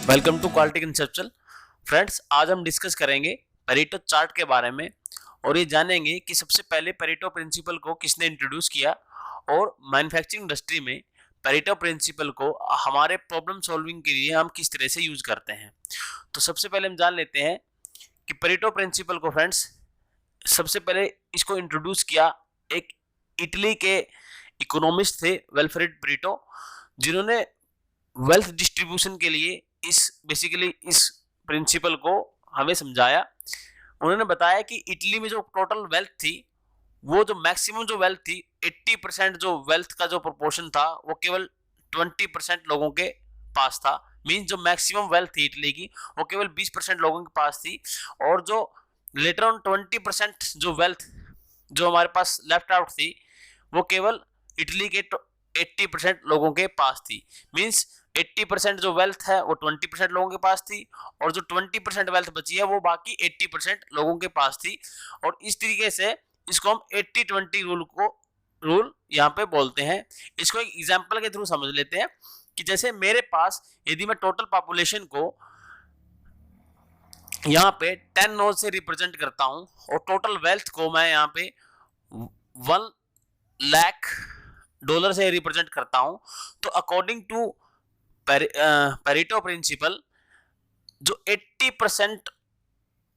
Welcome to quality conceptual. Friends, आज हम discuss करेंगे पेरेटो चार्ट के बारे में और ये जानेंगे कि सबसे पहले पेरेटो प्रिंसिपल को किसने इंट्रोड्यूस किया और मैन्युफैक्चरिंग इंडस्ट्री में पेरेटो प्रिंसिपल को हमारे प्रॉब्लम सॉल्विंग के लिए हम किस तरह से यूज करते हैं। तो सबसे पहले हम जान लेते हैं कि पेरेटो प्रिंसिपल को फ्रेंड्स सबसे पहले इसको इंट्रोड्यूस किया एक इटली के इकोनॉमिस्ट थे विल्फ्रेड पेरेटो, जिन्होंने वेल्थ डिस्ट्रीब्यूशन के लिए इस प्रिंसिपल को हमें समझाया। उन्होंने बताया कि इटली में जो टोटल वेल्थ थी, वो जो मैक्सिमम जो वेल्थ थी 80% जो वेल्थ का जो प्रोपोर्शन था वो केवल 20% लोगों के पास था। मींस जो मैक्सिमम वेल्थ थी इटली की वो केवल 20% लोगों के पास थी, और जो लेटर ऑन 20% जो वेल्थ जो हमारे पास लेफ्ट आउट थी वो केवल इटली के 80% लोगों के पास थी। मींस 80% जो वेल्थ है वो 20% लोगों के पास थी, और जो 20% वेल्थ बची है वो बाकी 80% लोगों के पास थी। और इस तरीके से इसको हम 80-20 रूल यहाँ पे बोलते हैं। इसको एक एग्जांपल के थ्रू समझ लेते हैं कि जैसे मेरे पास यदि मैं टोटल पॉपुलेशन को यहाँ पे 10 नोट से रिप्रेजेंट करता हूँ और टोटल वेल्थ को मैं यहाँ पे 1 लाख डॉलर से रिप्रेजेंट करता हूँ, तो अकॉर्डिंग टू पेरेटो प्रिंसिपल जो 80%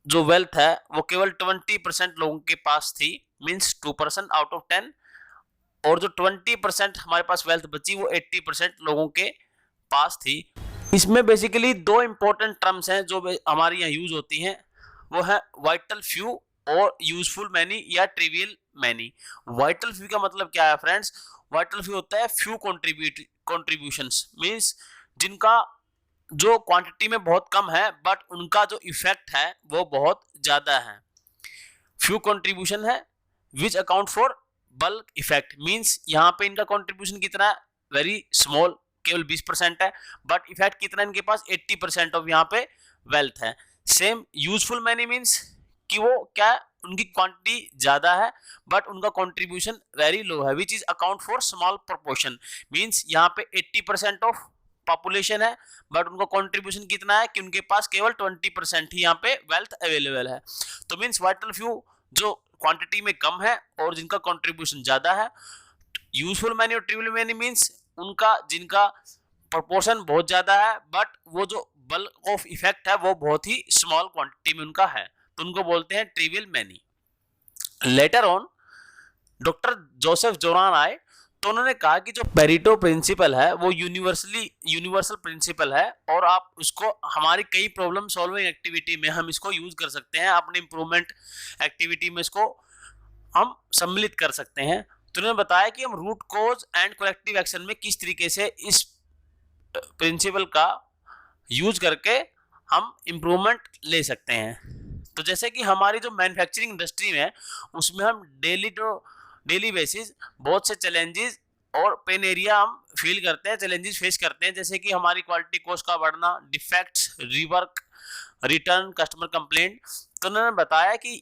जो वेल्थ है वो केवल 20% लोगों के पास थी, मींस 2% आउट ऑफ 10, और जो 20% हमारे पास वेल्थ बची वो 80% लोगों के पास थी। इसमें बेसिकली दो इंपॉर्टेंट टर्म्स हैं जो हमारे यहाँ यूज होती हैं, वो है वाइटल फ्यू और यूजफुल मैनी या ट्रिवियल मैनी। वाइटल फ्यू का मतलब क्या है फ्रेंड्स? वाइटल फ्यू होता है फ्यू कॉन्ट्रीब्यूशंस, मींस जिनका जो क्वांटिटी में बहुत कम है बट उनका जो इफेक्ट है वो बहुत ज्यादा है। फ्यू कंट्रीब्यूशन है which account for bulk effect, means यहाँ पे इनका कंट्रीब्यूशन कितना है? वेरी स्मॉल, केवल 20% है, बट इफेक्ट कितना इनके पास? 80% ऑफ यहाँ पे वेल्थ है। सेम यूजफुल मैनी मींस कि वो क्या, उनकी क्वांटिटी ज्यादा है बट उनका कंट्रीब्यूशन वेरी लो है, which is account for small proportion, means यहाँ पे 80% ऑफ पॉपुलेशन है बट उनका कंट्रीब्यूशन कितना है कि उनके पास केवल 20% ही यहाँ पे वेल्थ अवेलेबल है। तो मींस वाइटल फ्यू जो क्वांटिटी में कम है और जिनका कंट्रीब्यूशन ज्यादा है। यूजफुल मैनी और ट्रिवियल मैनी मींस उनका जिनका प्रोपोर्शन बहुत ज्यादा है बट वो जो बल्क ऑफ इफेक्ट है वो बहुत ही स्मॉल क्वांटिटी में उनका है, तो उनको बोलते हैं trivial many. Later on doctor Joseph Juran आए तो उन्होंने कहा कि जो पेरेटो प्रिंसिपल है वो यूनिवर्सल प्रिंसिपल है, और आप उसको हमारी कई प्रॉब्लम सॉल्विंग एक्टिविटी में हम इसको यूज कर सकते हैं, अपने इंप्रूवमेंट एक्टिविटी में इसको हम सम्मिलित कर सकते हैं। तो उन्होंने बताया कि हम root cause and corrective action में किस तरीके से इस प्रिंसिपल का यूज करके हम इंप्रूवमेंट ले सकते हैं। तो जैसे कि हमारी जो मैन्युफैक्चरिंग इंडस्ट्री में है उसमें हम डेली बेसिस बहुत से चैलेंजेस और पेन एरिया हम फील करते हैं, चैलेंजेस फेस करते हैं, जैसे कि हमारी क्वालिटी कॉस्ट का बढ़ना, defects, rework, return, customer complaint. तो उन्होंने बताया कि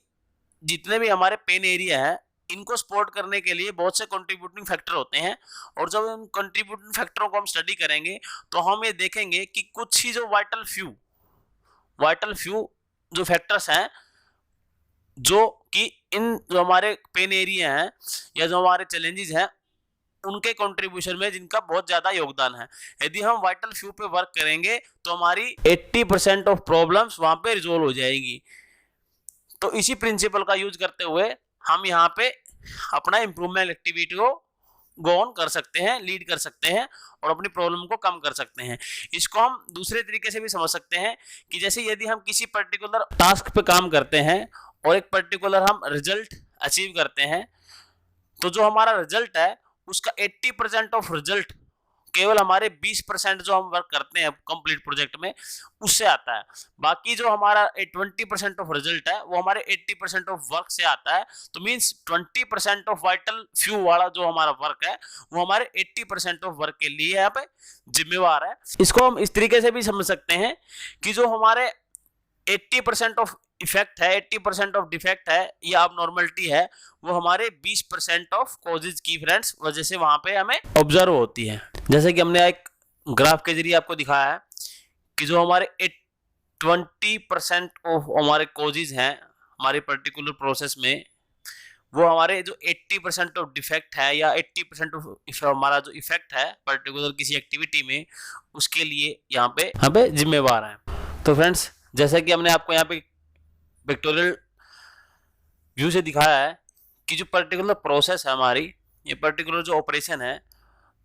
जितने भी हमारे पेन एरिया है इनको सपोर्ट करने के लिए बहुत से कंट्रीब्यूटिंग फैक्टर होते हैं, और जब इन कंट्रीब्यूटिंग फैक्टरों को हम स्टडी करेंगे तो हम ये देखेंगे कि कुछ ही जो वाइटल फ्यू जो फैक्टर्स हैं जो कि इन जो हमारे पेन एरिया हैं या जो हमारे चैलेंजेस हैं उनके कंट्रीब्यूशन में जिनका बहुत ज्यादा योगदान है। यदि हम वाइटल फ्यू पे वर्क करेंगे तो हमारी 80% ऑफ प्रॉब्लम्स वहां पे रिजोल्व हो जाएगी। तो इसी प्रिंसिपल का यूज करते हुए हम यहाँ पे अपना इंप्रूवमेंट एक्टिविटी को गो ऑन कर सकते हैं, लीड कर सकते हैं और अपनी प्रॉब्लम को कम कर सकते हैं। इसको हम दूसरे तरीके से भी समझ सकते हैं कि जैसे यदि हम किसी पर्टिकुलर टास्क पे काम करते हैं और एक पर्टिकुलर हम रिजल्ट अचीव करते हैं, तो जो हमारा रिजल्ट है उसका 80% ऑफ रिजल्ट केवल हमारे 20% जो हम वर्क करते हैं कंप्लीट प्रोजेक्ट में उससे आता है। बाकी जो हमारा 20% ऑफ रिजल्ट है वो हमारे 80% ऑफ वर्क से आता है। तो मींस 20% ऑफ वाइटल फ्यू वाला जो हमारा वर्क है वो हमारे 80% ऑफ वर्क के लिए यहाँ पे जिम्मेवार है। इसको हम इस तरीके से भी समझ सकते हैं कि जो हमारे 80% ऑफ इफेक्ट है, 80% ऑफ डिफेक्ट है या अबनॉर्मलिटी है, वो हमारे 20% ऑफ कॉजेज की फ्रेंड्स वजह से वहां पे हमें ऑब्जर्व होती है। जैसे कि हमने एक ग्राफ के जरिए आपको दिखाया है कि जो हमारे 20% ऑफ हमारे कॉजेज हैं हमारे पर्टिकुलर प्रोसेस में, वो हमारे जो 80% ऑफ डिफेक्ट है या 80% ऑफ हमारा जो इफेक्ट है पर्टिकुलर किसी एक्टिविटी में, उसके लिए यहाँ पे जिम्मेवार हैं। तो फ्रेंड्स, जैसा कि हमने आपको यहाँ पे पिक्टोरियल व्यू से दिखाया है कि जो पर्टिकुलर प्रोसेस है हमारी, ये पर्टिकुलर जो ऑपरेशन है,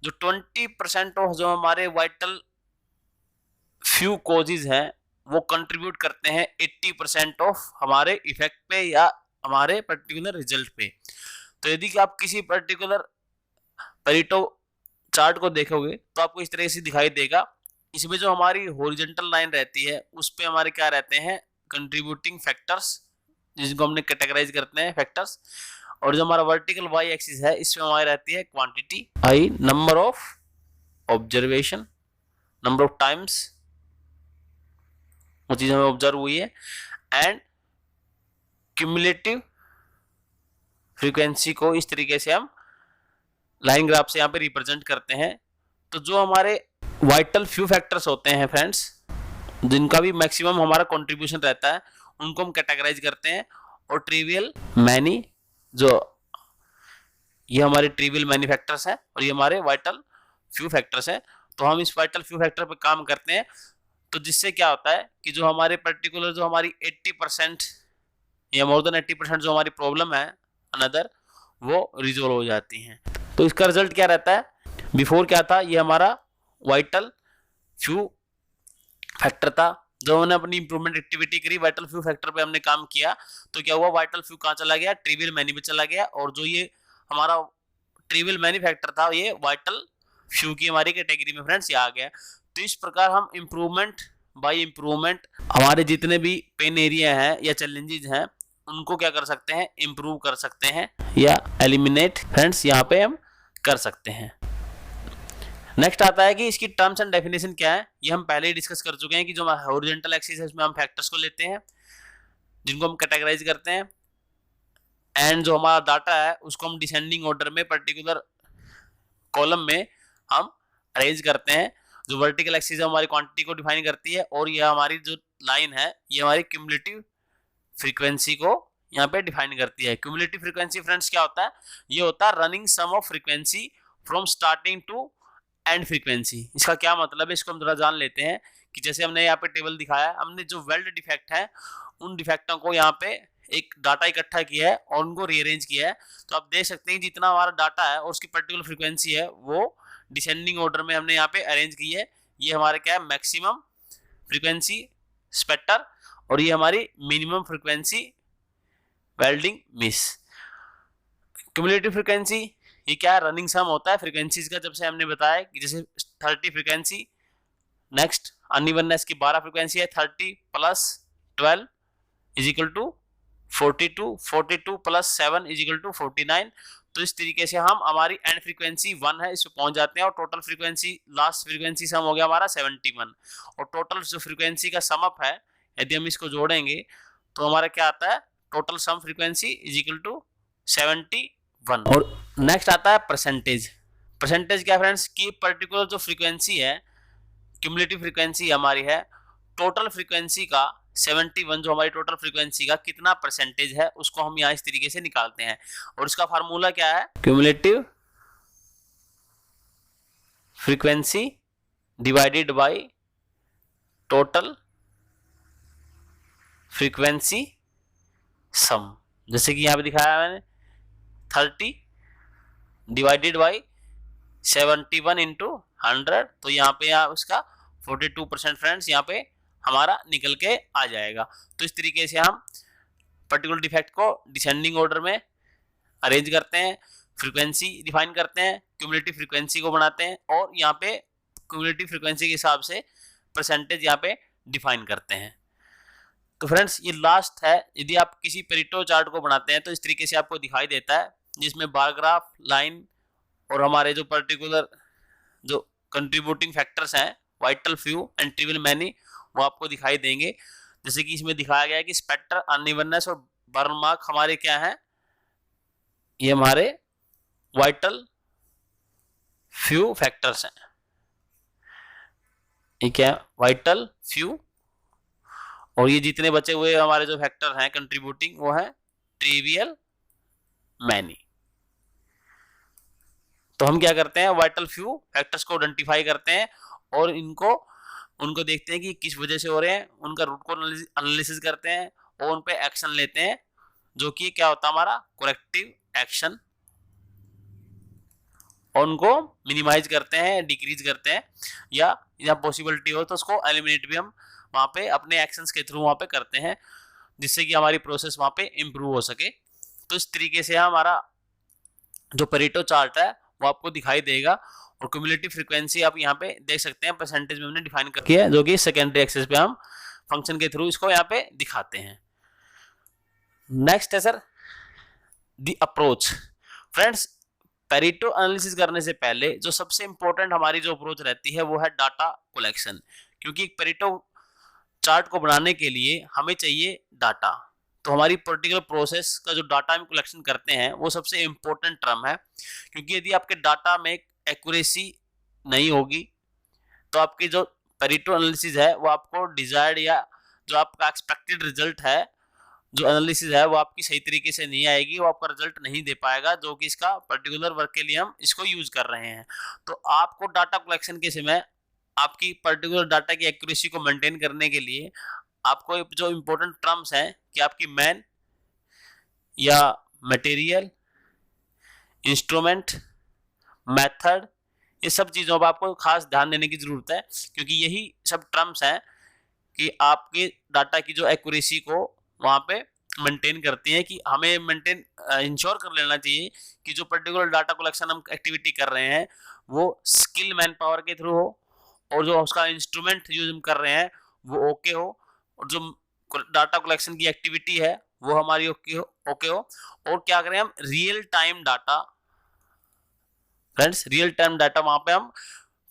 जो 20% ऑफ जो हमारे वाइटल फ्यू कॉजेज हैं वो कंट्रीब्यूट करते हैं 80% ऑफ हमारे इफेक्ट पे या हमारे पर्टिकुलर रिजल्ट पे। तो यदि कि आप किसी पर्टिकुलर पेरेटो चार्ट को देखोगे तो आपको इस तरह से दिखाई देगा। इसमें जो हमारी हॉरिजॉन्टल लाइन रहती है उस पे हमारे क्या रहते हैं, कंट्रीब्यूटिंग फैक्टर्स, जिनको हमने कैटेगराइज करते हैं फैक्टर्स। और जो हमारा वर्टिकल वाई एक्सिस है इसमें हमारी रहती है quantity I, number of observation, number of times वो चीज हमें ऑब्जर्व हुई है, एंड क्यूमुलेटिव फ्रीक्वेंसी को इस तरीके से हम लाइन ग्राफ से यहाँ पे रिप्रेजेंट करते हैं। तो जो हमारे वाइटल फ्यू फैक्टर्स होते हैं फ्रेंड्स, जिनका भी मैक्सिमम हमारा कंट्रीब्यूशन रहता है, उनको हम कैटेगराइज करते हैं। और ट्रिवियल मैनी, जो ये हमारे ट्रिवियल मैनी फैक्टर्स हैं और ये हमारे वाइटल फ्यू फैक्टर्स हैं। तो हम इस वाइटल फ्यू फैक्टर पे काम करते हैं, तो जिससे क्या होता है कि जो हमारे पर्टिकुलर जो हमारी 80% या मोर देन 80% जो हमारी प्रॉब्लम है अनदर, वो रिजोल्व हो जाती हैं। तो इसका रिजल्ट क्या रहता है, बिफोर क्या था, ये हमारा वाइटल फ्यू फैक्टर था। जब हमने अपनी इंप्रूवमेंट एक्टिविटी करी, वाइटल फ्यू फैक्टर पे हमने काम किया, तो क्या हुआ, वाइटल फ्यू कहाँ चला गया, ट्रिवियल मैनी पे चला गया। और जो ये हमारा ट्रिवियल मैनी फैक्टर था, ये वाइटल फ्यू की हमारी कैटेगरी में फ्रेंड्स ये आ गया। तो इस प्रकार हम इम्प्रूवमेंट बाय इम्प्रूवमेंट हमारे जितने भी पेन एरिया हैं या चैलेंजेस हैं उनको क्या कर सकते हैं, इम्प्रूव कर सकते हैं या एलिमिनेट फ्रेंड्स यहाँ पे हम कर सकते हैं। नेक्स्ट आता है कि इसकी टर्म्स एंड डेफिनेशन क्या है। ये हम पहले ही डिस्कस कर चुके हैं कि जो हॉरिजॉन्टल एक्सिस है उसमें हम फैक्टर्स को लेते हैं जिनको हम कैटेगराइज करते हैं, एंड जो हमारा डाटा है उसको हम डिसेंडिंग ऑर्डर में पर्टिकुलर कॉलम में हम अरेंज करते हैं। जो वर्टिकल एक्सिस हमारी क्वांटिटी को डिफाइन करती है, और यह हमारी जो लाइन है ये हमारी क्यूमुलेटिव फ्रीक्वेंसी को यहाँ पे डिफाइन करती है। क्यूमुलेटिव फ्रीक्वेंसी फ्रेंड्स क्या होता है, ये होता है running sum of frequency from starting to end frequency. इसका क्या मतलब है, इसको हम थोड़ा जान लेते हैं। कि जैसे हमने यहाँ पे टेबल दिखाया, हमने जो वेल्ड डिफेक्ट है उन डिफेक्टों को यहाँ पे एक डाटा इकट्ठा किया है और उनको रीअरेंज किया है। तो आप देख सकते हैं जितना हमारा डाटा है और उसकी पर्टिकुलर फ्रीक्वेंसी है वो डिसेंडिंग ऑर्डर में हमने यहाँ पे अरेंज की है। ये हमारे क्या है, मैक्सिमम फ्रीक्वेंसी स्पेक्टर, और ये हमारी minimum frequency welding miss. Cumulative frequency ये क्या है, रनिंग सम होता है फ्रीक्वेंसीज का। जब से हमने बताया कि जैसे 30 फ्रीक्वेंसी, नेक्स्ट अनइवननेस की 12 फ्रीक्वेंसी है, 30 plus 12 is equal to 42, 42 plus 7 is equal to 49। तो इस तरीके से हम हमारी एंड फ्रीक्वेंसी 1 है इस पे पहुंच जाते हैं, और टोटल फ्रीक्वेंसी लास्ट फ्रीक्वेंसी सम हो गया हमारा 71। और टोटल जो फ्रीक्वेंसी का सम अप है यदि हम इसको जोड़ेंगे तो हमारा क्या आता है, total sum frequency is equal to 71। और नेक्स्ट आता है परसेंटेज। परसेंटेज क्या फ्रेंड्स, की पर्टिकुलर जो फ्रीक्वेंसी है, क्यूमुलेटिव फ्रीक्वेंसी हमारी है, टोटल फ्रीक्वेंसी का 71 जो हमारी टोटल फ्रीक्वेंसी का कितना परसेंटेज है उसको हम यहाँ इस तरीके से निकालते हैं। और इसका फार्मूला क्या है, cumulative frequency divided by total frequency sum. जैसे कि यहाँ पे दिखाया मैंने 30 डिवाइडेड बाई 71 इंटू 100, तो यहाँ पे उसका 42% फ्रेंड्स यहाँ पे हमारा निकल के आ जाएगा। तो इस तरीके से हम पर्टिकुलर डिफेक्ट को डिसेंडिंग ऑर्डर में अरेंज करते हैं, फ्रीक्वेंसी डिफाइन करते हैं, क्यूमुलेटिव फ्रीक्वेंसी को बनाते हैं, और यहाँ पे क्यूमुलेटिव फ्रीक्वेंसी के हिसाब से परसेंटेज यहाँ पे डिफाइन करते हैं। तो फ्रेंड्स ये लास्ट है, यदि आप किसी पेरेटो चार्ट को बनाते हैं तो इस तरीके से आपको दिखाई देता है, जिसमें बार ग्राफ, लाइन और हमारे जो पर्टिकुलर जो कंट्रीब्यूटिंग फैक्टर्स हैं vital few and trivial many वो आपको दिखाई देंगे। जैसे कि इसमें दिखाया गया है कि स्पेक्टर, अनइवननेस और बर्न मार्क हमारे क्या हैं, ये हमारे वाइटल फ्यू फैक्टर्स हैं। ये क्या है, वाइटल फ्यू, और ये जितने बचे हुए हमारे जो फैक्टर हैं कंट्रीब्यूटिंग वो है ट्रिवियल मैनी। तो हम क्या करते हैं, वाइटल फ्यू फैक्टर्स को आइडेंटिफाई करते हैं और उनको देखते हैं कि किस वजह से हो रहे हैं, उनका रूट को एनालिसिस करते हैं और उन पे एक्शन लेते हैं, जो कि क्या होता है हमारा करेक्टिव एक्शन, और उनको मिनिमाइज करते हैं, डिक्रीज करते हैं, या पॉसिबिलिटी हो तो उसको एलिमिनेट भी हम वहाँ पे अपने एक्शंस के थ्रू वहाँ पे करते हैं, जिससे कि हमारी प्रोसेस वहाँ पे इम्प्रूव हो सके। तो इस तरीके से हमारा जो पेरेटो चार्ट है वो आपको दिखाई देगा, और क्यूमुलेटिव फ्रीक्वेंसी आप यहाँ पे देख सकते हैं, परसेंटेज में हमने डिफाइन कर किया है, जो कि सेकेंडरी एक्सेस पे हम फंक्शन के थ्रू इसको यहाँ पे दिखाते हैं। नेक्स्ट है sir the approach. Friends, Pareto analysis करने से पहले जो सबसे इंपॉर्टेंट हमारी जो अप्रोच रहती है वो है डाटा कलेक्शन, क्योंकि एक पेरेटो चार्ट को बनाने के लिए हमें चाहिए डाटा। तो हमारी पर्टिकुलर प्रोसेस का जो डाटा हम कलेक्शन करते हैं वो सबसे इंपॉर्टेंट टर्म है, क्योंकि यदि आपके डाटा में एक्यूरेसी नहीं होगी तो आपकी जो पेरेटो एनालिसिस है वो आपको डिजायर्ड या जो आपका एक्सपेक्टेड रिजल्ट है, जो एनालिसिस है वो आपकी सही तरीके से नहीं आएगी, वो आपका रिजल्ट नहीं दे पाएगा, जो कि इसका पर्टिकुलर वर्क के लिए हम इसको यूज कर रहे हैं। तो आपको डाटा कलेक्शन के समय आपकी पर्टिकुलर डाटा की एक्यूरेसी को मेंटेन करने के लिए आपको जो इंपॉर्टेंट टर्म्स हैं कि आपकी मैन या मटेरियल, इंस्ट्रूमेंट, मेथड, ये सब चीज़ों पर आपको खास ध्यान देने की ज़रूरत है, क्योंकि यही सब टर्म्स हैं कि आपके डाटा की जो एक्यूरेसी को वहाँ पे मेंटेन करती हैं, कि हमें मेंटेन इंश्योर कर लेना चाहिए कि जो पर्टिकुलर डाटा कलेक्शन हम एक्टिविटी कर रहे हैं वो स्किल मैन पावर के थ्रू हो, और जो उसका इंस्ट्रूमेंट यूज हम कर रहे हैं वो ओके हो, और जो डाटा कलेक्शन की एक्टिविटी है वो हमारी ओके हो, और क्या करें हम real time data, friends real time data वहां पे हम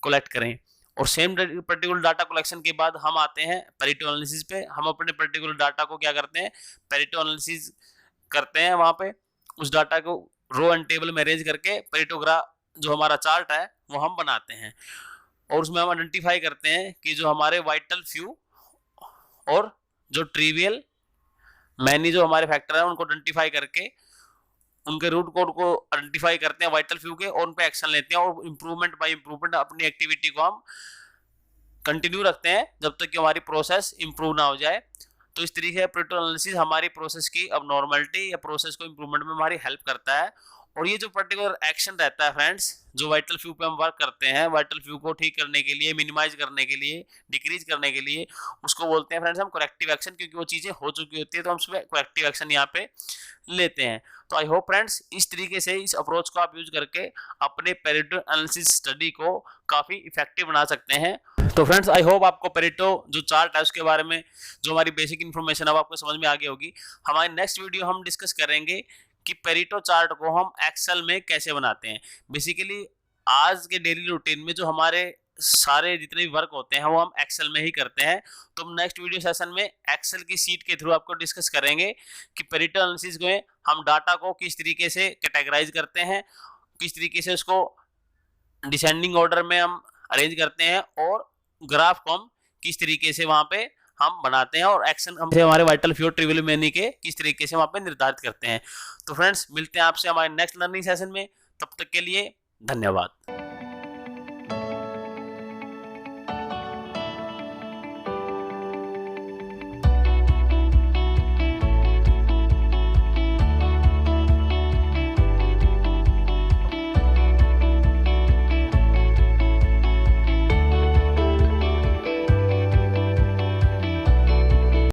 कलेक्ट करें। और सेम पर्टिकुलर डाटा कलेक्शन के बाद हम आते हैं पेरेटो एनालिसिस पे। हम अपने पर्टिकुलर डाटा को क्या करते हैं, पेरेटो एनालिसिस करते हैं, वहां पे उस डाटा को रो एंड टेबल में अरेंज करके पेरेटोग्राफ जो हमारा चार्ट है वो हम बनाते हैं, और उसमें हम आइडेंटिफाई करते हैं कि जो हमारे वाइटल फ्यू और जो ट्रिवियल मैनी जो हमारे फैक्टर है उनको आइडेंटिफाई करके उनके रूट कोड को आइडेंटिफाई करते हैं वाइटल फ्यू के, और उन पे एक्शन लेते हैं, और इम्प्रूवमेंट बाय इम्प्रूवमेंट अपनी एक्टिविटी को हम कंटिन्यू रखते हैं जब तक कि हमारी प्रोसेस इंप्रूव ना हो जाए। तो इस तरीके से पेरेटो एनालिसिस हमारी प्रोसेस की अब नॉर्मलिटी या प्रोसेस को इम्प्रूवमेंट में हमारी हेल्प करता है। और ये जो पर्टिकुलर एक्शन रहता है फ्रेंड्स, जो वाइटल फ्यू पे हम वर्क करते हैं, वाइटल फ्यू को ठीक करने के लिए, मिनिमाइज करने के लिए, डिक्रीज करने के लिए, उसको बोलते हैं फ्रेंड्स हम करेक्टिव एक्शन, क्योंकि वो चीज़ें हो चुकी होती है तो हम उस पर करेक्टिव एक्शन यहाँ पे लेते हैं। तो आई होप फ्रेंड्स इस तरीके से इस अप्रोच को आप यूज करके अपने पेरेटो एनालिसिस स्टडी को काफ़ी इफेक्टिव बना सकते हैं। तो फ्रेंड्स आई होप आपको पेरेटो जो चार्ट है उसके बारे में जो हमारी बेसिक इन्फॉर्मेशन है वो आपको समझ में आ गई होगी। हमारी नेक्स्ट वीडियो हम डिस्कस करेंगे कि पेरेटो चार्ट को हम एक्सेल में कैसे बनाते हैं। बेसिकली आज के डेली रूटीन में जो हमारे सारे जितने भी वर्क होते हैं वो हम एक्सेल में ही करते हैं। तो हम नेक्स्ट वीडियो सेशन में एक्सेल की सीट के थ्रू आपको डिस्कस करेंगे कि पेरेटो एनालिसिस में हम डाटा को किस तरीके से कैटेगराइज करते हैं, किस तरीके से उसको डिसेंडिंग ऑर्डर में हम अरेंज करते हैं, और ग्राफ को हम किस तरीके से वहां पे हम बनाते हैं, और एक्शन हम हमारे वाइटल फ्यू ट्रिवियल मैनी के किस तरीके से वहां पे निर्धारित करते हैं। तो फ्रेंड्स मिलते हैं आपसे हमारे नेक्स्ट लर्निंग सेशन में, तब तक के लिए धन्यवाद।